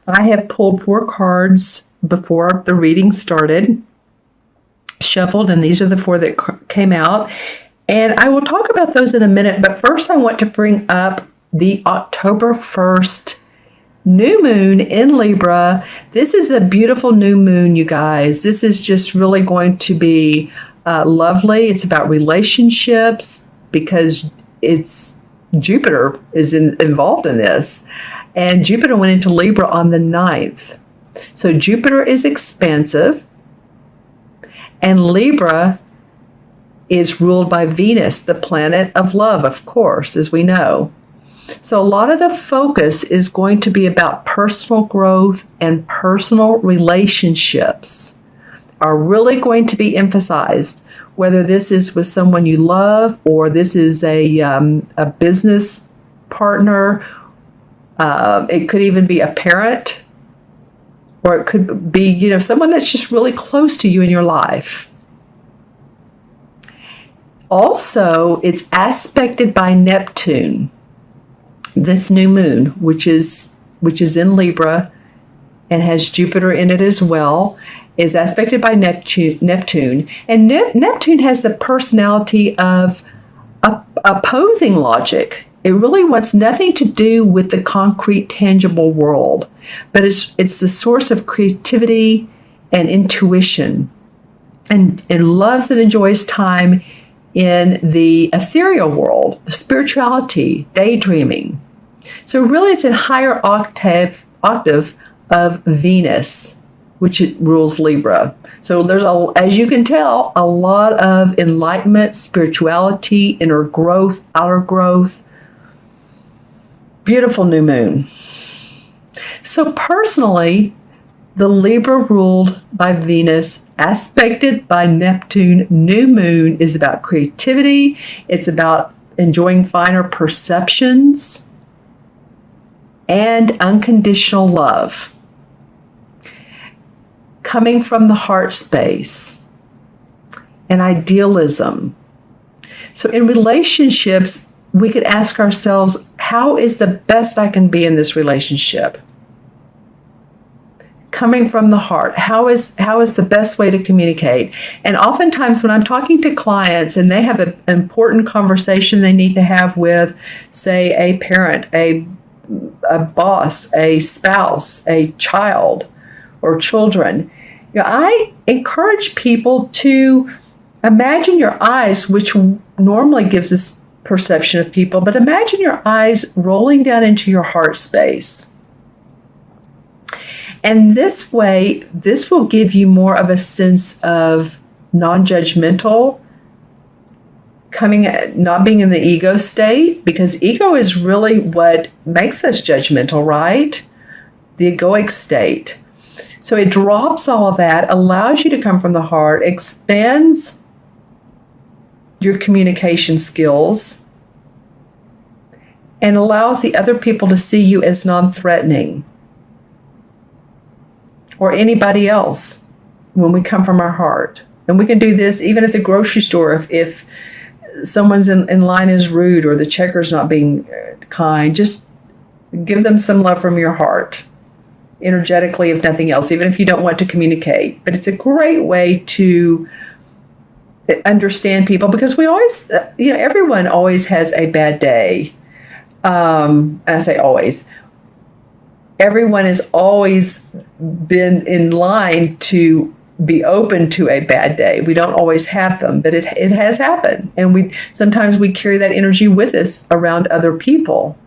I have pulled 4 cards before the reading started, shuffled, and these are the 4 that came out. And I will talk about those in a minute, but first I want to bring up the October 1st new moon in Libra. This is a beautiful new moon, you guys. This is just really going to be lovely. It's about relationships because it's Jupiter is involved in this. And Jupiter went into Libra on the 9th. So Jupiter is expansive, and Libra is ruled by Venus, the planet of love, of course, as we know. So a lot of the focus is going to be about personal growth, and personal relationships are really going to be emphasized, whether this is with someone you love or this is a business partner. It could even be a parent, or it could be, someone that's just really close to you in your life. Also, it's aspected by Neptune. This new moon, which is in Libra and has Jupiter in it as well, is aspected by Neptune. And Neptune has the personality of opposing logic. It really wants nothing to do with the concrete, tangible world, but it's the source of creativity and intuition, and it loves and enjoys time in the ethereal world, the spirituality, daydreaming. So really it's a higher octave of Venus, which rules Libra. So there's, as you can tell, a lot of enlightenment, spirituality, inner growth, outer growth. Beautiful new moon. So personally, the Libra ruled by Venus, aspected by Neptune new moon is about creativity. It's about enjoying finer perceptions and unconditional love, coming from the heart space, and idealism. So in relationships, we could ask ourselves, how is the best I can be in this relationship? Coming from the heart, how is the best way to communicate? And oftentimes when I'm talking to clients and they have an important conversation they need to have with, say, a parent, a boss, a spouse, a child, or children, I encourage people to imagine your eyes, which normally gives us perception of people, but imagine your eyes rolling down into your heart space. And this way, this will give you more of a sense of non-judgmental, not being in the ego state, because ego is really what makes us judgmental, right? The egoic state. So it drops all of that, allows you to come from the heart, expands your communication skills, and allows the other people to see you as non-threatening, or anybody else, when we come from our heart. And we can do this even at the grocery store. If someone's in line is rude, or the checker's not being kind, just give them some love from your heart, energetically, if nothing else, even if you don't want to communicate. But it's a great way to understand people, because we always, everyone always has a bad day. I say always. Everyone has always been in line to be open to a bad day. We don't always have them, but it has happened. And sometimes we carry that energy with us around other people.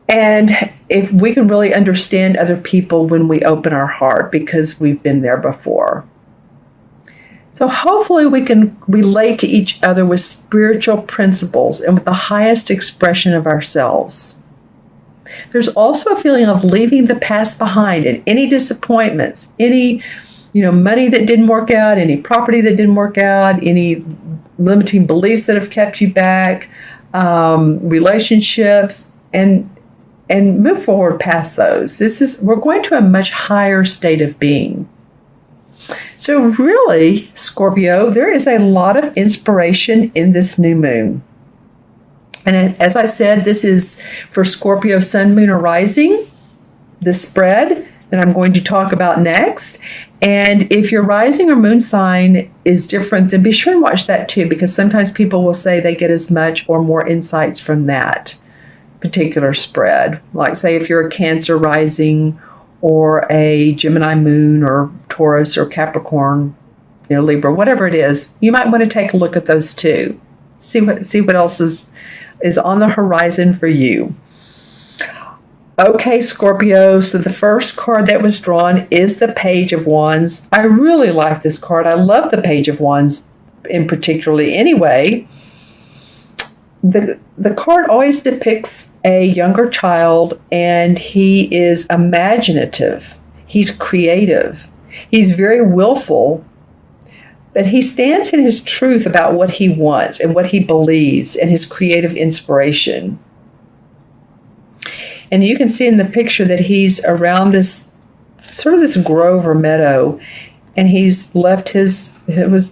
And if we can really understand other people when we open our heart, because we've been there before. So hopefully we can relate to each other with spiritual principles and with the highest expression of ourselves. There's also a feeling of leaving the past behind, and any disappointments, any, money that didn't work out, any property that didn't work out, any limiting beliefs that have kept you back, relationships, and move forward past those. We're going to a much higher state of being. So really, Scorpio, there is a lot of inspiration in this new moon. And as I said, this is for Scorpio sun, moon, or rising. the spread that I'm going to talk about next. And if your rising or moon sign is different, then be sure and watch that too, because sometimes people will say they get as much or more insights from that particular spread. Like say if you're a Cancer rising or a Gemini moon or Taurus or Capricorn, Libra, whatever it is, you might want to take a look at those too. See what else is on the horizon for you. Okay, Scorpio, so the first card that was drawn is the Page of Wands. I really like this card. I love the Page of Wands in particularly anyway. The card always depicts a younger child, and he is imaginative. He's creative. He's very willful, but he stands in his truth about what he wants and what he believes and his creative inspiration. And you can see in the picture that he's around this sort of this grove or meadow, and he's left his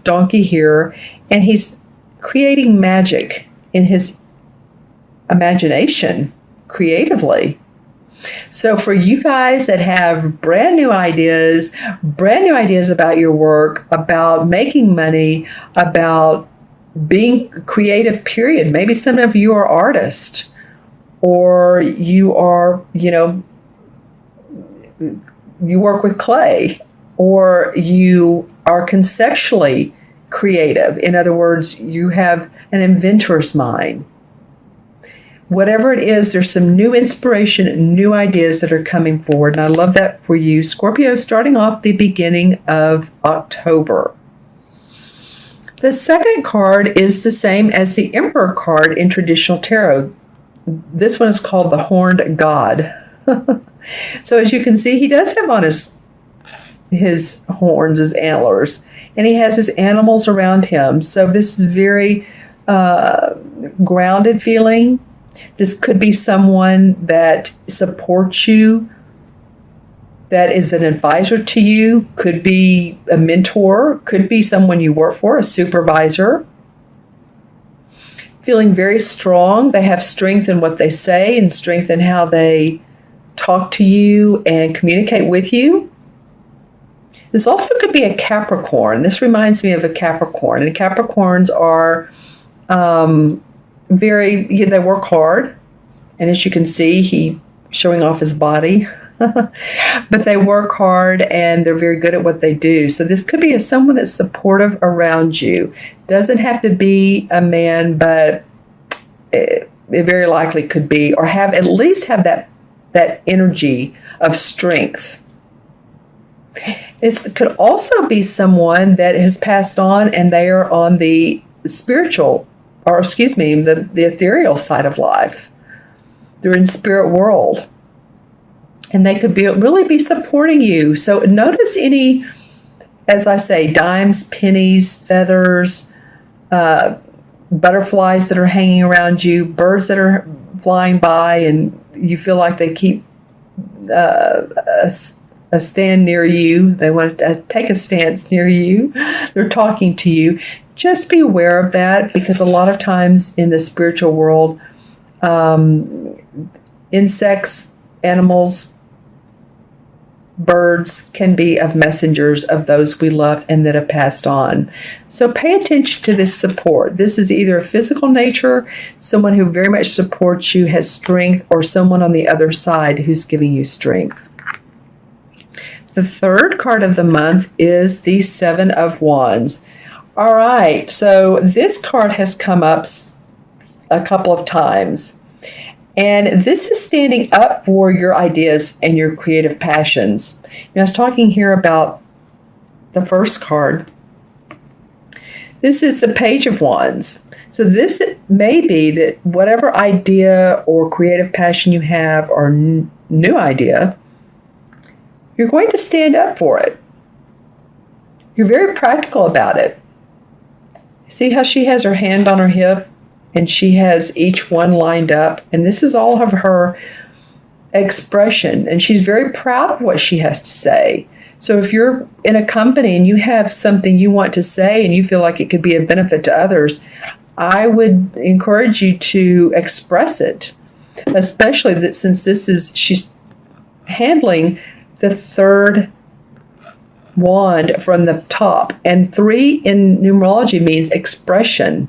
donkey here, and he's creating magic in his imagination creatively. So for you guys that have brand new ideas about your work, about making money, about being creative, period. Maybe some of you are artists, or you are, you work with clay, or you are conceptually creative. In other words, you have an inventor's mind. Whatever it is, there's some new inspiration and new ideas that are coming forward. And I love that for you, Scorpio, starting off the beginning of October. The second card is the same as the Emperor card in traditional tarot. This one is called the Horned God. So as you can see, he does have on his horns, his antlers, and he has his animals around him. So this is very grounded feeling. This could be someone that supports you, that is an advisor to you, could be a mentor, could be someone you work for, a supervisor. Feeling very strong. They have strength in what they say and strength in how they talk to you and communicate with you. This also could be a Capricorn. This reminds me of a Capricorn. And Capricorns are they work hard. And as you can see, he's showing off his body. But they work hard and they're very good at what they do. So this could be someone that's supportive around you. Doesn't have to be a man, but it very likely could be, or at least have that energy of strength. It could also be someone that has passed on and they are on the spiritual, or the ethereal side of life. They're in spirit world. And they could really be supporting you. So notice any, as I say, dimes, pennies, feathers, butterflies that are hanging around you, birds that are flying by, and you feel like they keep a stand near you. They want to take a stance near you. They're talking to you. Just be aware of that, because a lot of times in the spiritual world, insects, animals, birds can be of messengers of those we love and that have passed on. So pay attention to this support. This is either a physical nature, someone who very much supports you, has strength, or someone on the other side who's giving you strength. The third card of the month is the Seven of Wands. All right, so this card has come up a couple of times. And this is standing up for your ideas and your creative passions. I was talking here about the first card. This is the Page of Wands. So this may be that whatever idea or creative passion you have, or new idea, you're going to stand up for it. You're very practical about it. See how she has her hand on her hip? And she has each one lined up. And this is all of her expression. And she's very proud of what she has to say. So if you're in a company and you have something you want to say and you feel like it could be a benefit to others, I would encourage you to express it. Especially that since she handling the third wand from the top. And 3 in numerology means expression.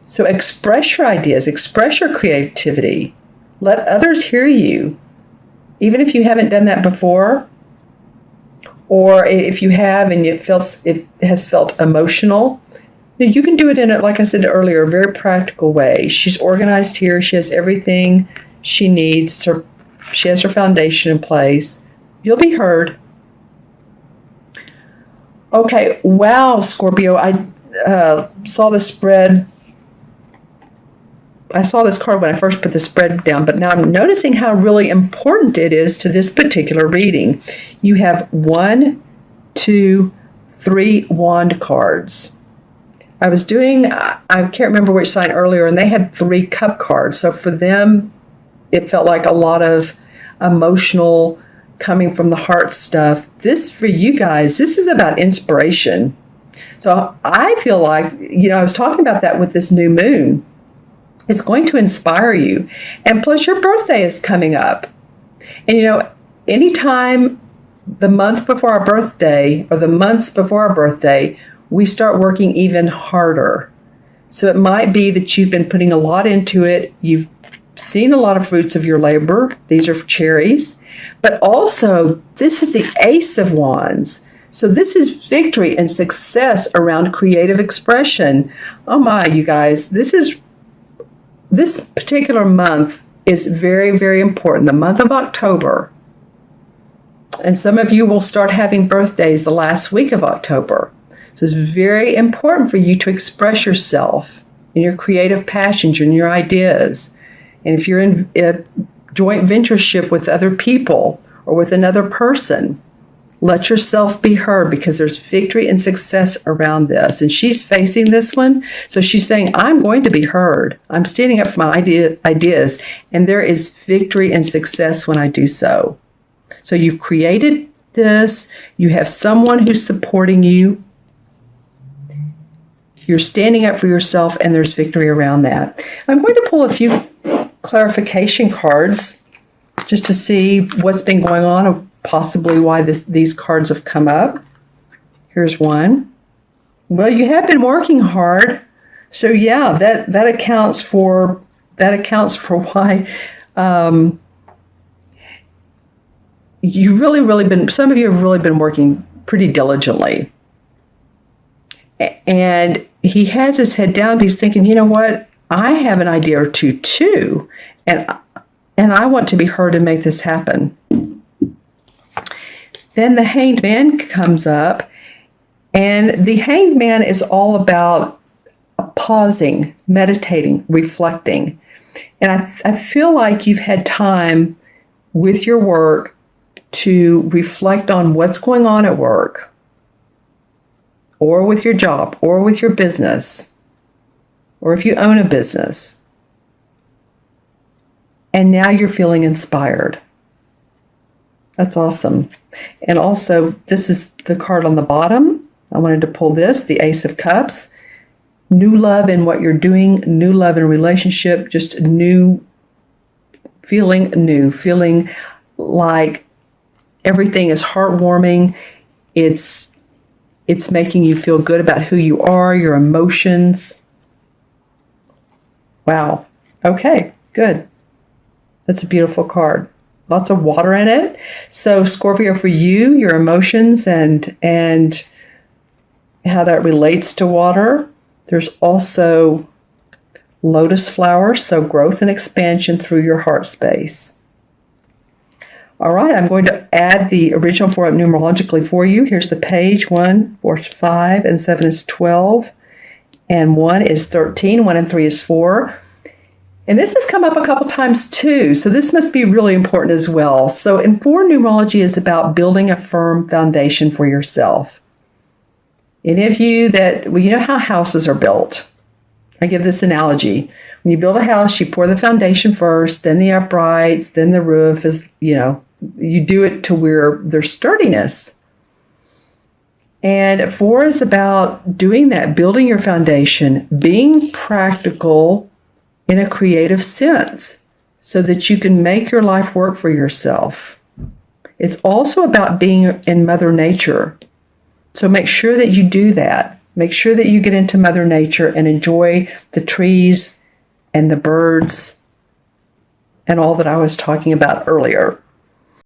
So express your ideas, express your creativity. Let others hear you. Even if you haven't done that before, or if you have and it has felt emotional, you can do it in, like I said earlier, a very practical way. She's organized here. She has everything she needs. She has her foundation in place. You'll be heard. Okay, wow, Scorpio. I saw the spread. I saw this card when I first put the spread down, but now I'm noticing how really important it is to this particular reading. You have 1, 2, 3 wand cards. I can't remember which sign earlier, and they had 3 cup cards. So for them, it felt like a lot of emotional, coming from the heart stuff. This, for you guys, this is about inspiration. So I feel like, I was talking about that with this new moon. It's going to inspire you. And plus your birthday is coming up. And anytime the month before our birthday or the months before our birthday, we start working even harder. So it might be that you've been putting a lot into it. You've seen a lot of fruits of your labor. These are cherries. But also, this is the Ace of Wands. So this is victory and success around creative expression. Oh my, you guys, this particular month is very, very important, the month of October. And some of you will start having birthdays the last week of October. So it's very important for you to express yourself in your creative passions and your ideas. And if you're in a joint ventureship with other people or with another person, let yourself be heard, because there's victory and success around this. And she's facing this one. So she's saying, I'm going to be heard. I'm standing up for my ideas. And there is victory and success when I do so. So you've created this. You have someone who's supporting you. You're standing up for yourself, and there's victory around that. I'm going to pull a few clarification cards just to see what's been going on, or possibly why these cards have come up. Here's one. Well, you have been working hard. So yeah, that accounts for why some of you have really been working pretty diligently. And he has his head down. He's thinking, you know what? I have an idea or two too. And I want to be heard and make this happen. Then the Hanged Man comes up. And the Hanged Man is all about pausing, meditating, reflecting. And I feel like you've had time with your work to reflect on what's going on at work, or with your job, or with your business, or if you own a business. And now you're feeling inspired. That's awesome. And also, this is the card on the bottom. I wanted to pull this, the Ace of Cups. New love in what you're doing, new love in a relationship, just feeling like everything is heartwarming. It's making you feel good about who you are, your emotions. Wow. Okay, good. That's a beautiful card. Lots of water in it. So Scorpio, for you, your emotions and how that relates to water. There's also lotus flowers, so growth and expansion through your heart space. All right, I'm going to add the original for it numerologically for you. Here's the page. 1, 4 is 5, and 7 is 12, and 1 is 13. 1 and 3 is 4. And this has come up a couple times too, so this must be really important as well. So in 4, numerology is about building a firm foundation for yourself. Any of you you know how houses are built. I give this analogy. When you build a house, you pour the foundation first, then the uprights, then the roof is, you do it to where there's sturdiness. And 4 is about doing that, building your foundation, being practical in a creative sense. so that you can make your life work for yourself. It's also about being in Mother Nature. So make sure that you do that. Make sure that you get into Mother Nature and enjoy the trees and the birds and all that I was talking about earlier.